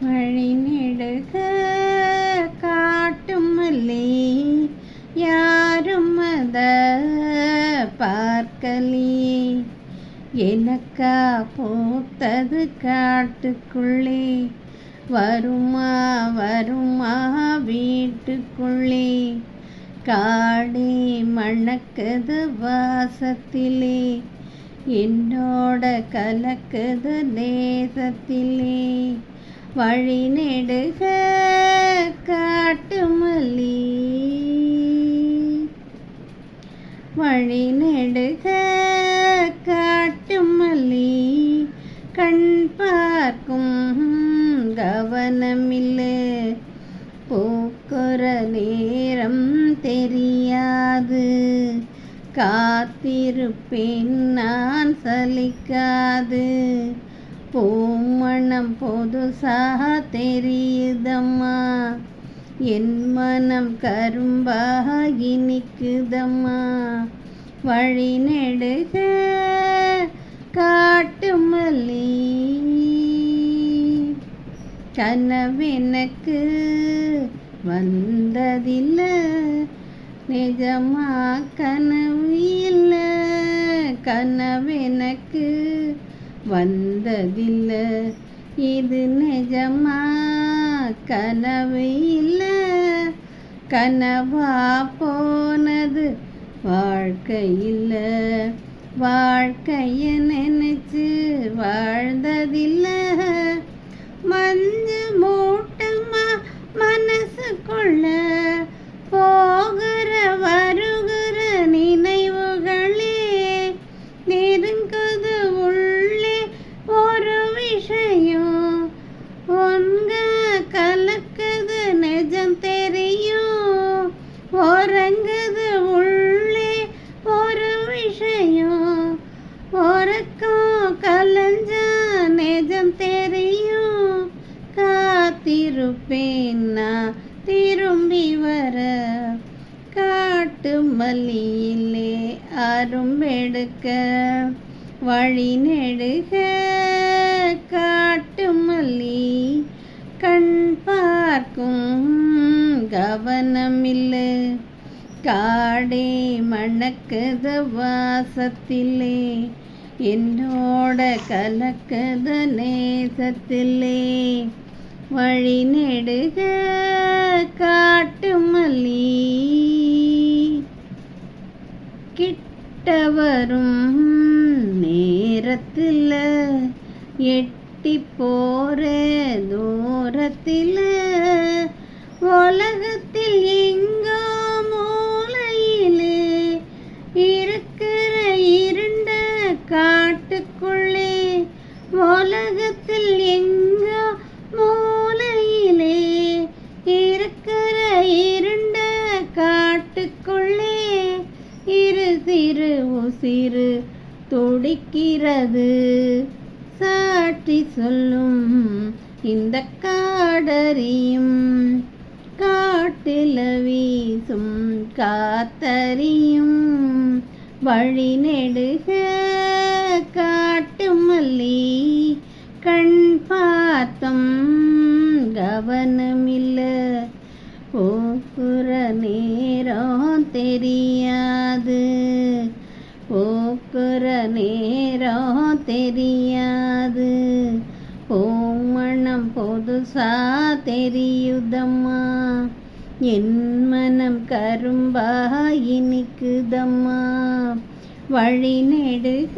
வழிநெடுக காட்டும் மல்லி யாரும் அத பார்க்கலி. எனக்கா பூத்தது காட்டுக்குள்ளே, வருமா வருமா வீட்டுக்குள்ளே. காடே மணக்குது வாசத்திலே, என்னோட கலக்குது நேசத்திலே. வழிநெடுக காட்டு மல்லி, வழிநெடுக காட்டு மல்லி. கண் பார்க்கும் கவனமில்லை, பூக்குற நேரம் தெரியாது. காத்திருப்பேன் நான் சலிக்காது, பூமணம் புதுசா தெரியுதம்மா. என் மனம் கரும்பாக இனிக்குதம்மா. வழிநெடுக காட்டு மல்லி, கனவெனக்கு வந்ததில்லை, நிஜமா கனவு இல்லை. கனவெனக்கு வந்ததில்லை, இது நிஜமா கனவு இல்லை. கனவா போனது வாழ்க்கையில், வாழ்க்கைய நினைச்சு வாழ்ந்ததில்லை. மஞ்சு மூட்டமா மனசுக்குள்ள போகிற வருகிற நினைவுகளே, நெருங்குது உள்ளே ஒரு விஷயம். ஒன்க கலக்குது நெஜம் தெரியும், உறங்குது உள்ளே ஒரு விஷயம். உறக்கம் கலஞ்சா நெஜம் தெரியும், காத்திருப்பேன் நான் திரும்பி வர. காட்டு மல்லியிலே அரும்பெடுக்க, வழிநெடுக காட்டு மல்லி. கண் பார்க்கும் கவனமில்லை, காடே மணக்குது வாசத்திலே, என்னோட கலக்குது நேசத்திலே. வழிநெடுக காட்டு மல்லி. கிட்ட வரும் நேரத்தில், எட்டி போற தூரத்தில், உலகத்தில் எங்கோ மூலையிலே இருக்கிற இருண்ட காட்டுக்குள்ளே. உலகத்தில் எங்கோ மூலையிலே இருக்கிற இருண்ட காட்டுக்குள்ளே, இரு சிறு உசிறு துடிக்கிறது. சாட்சி சொல்லும் இந்த காடறியும், காட்டில வீசும் காத்தறியும். வழிநெடுக காட்டு மல்லி, கண் பார்த்தம் கவனமில்லை, போக்குற நேரம் தெரியாது. போக்குற நேரம் தெரியாது, பூமணம் புதுசா தெரியுதம்மா. என் மனம் கரும்பா இனிக்குதம்மா. வழிநெடுக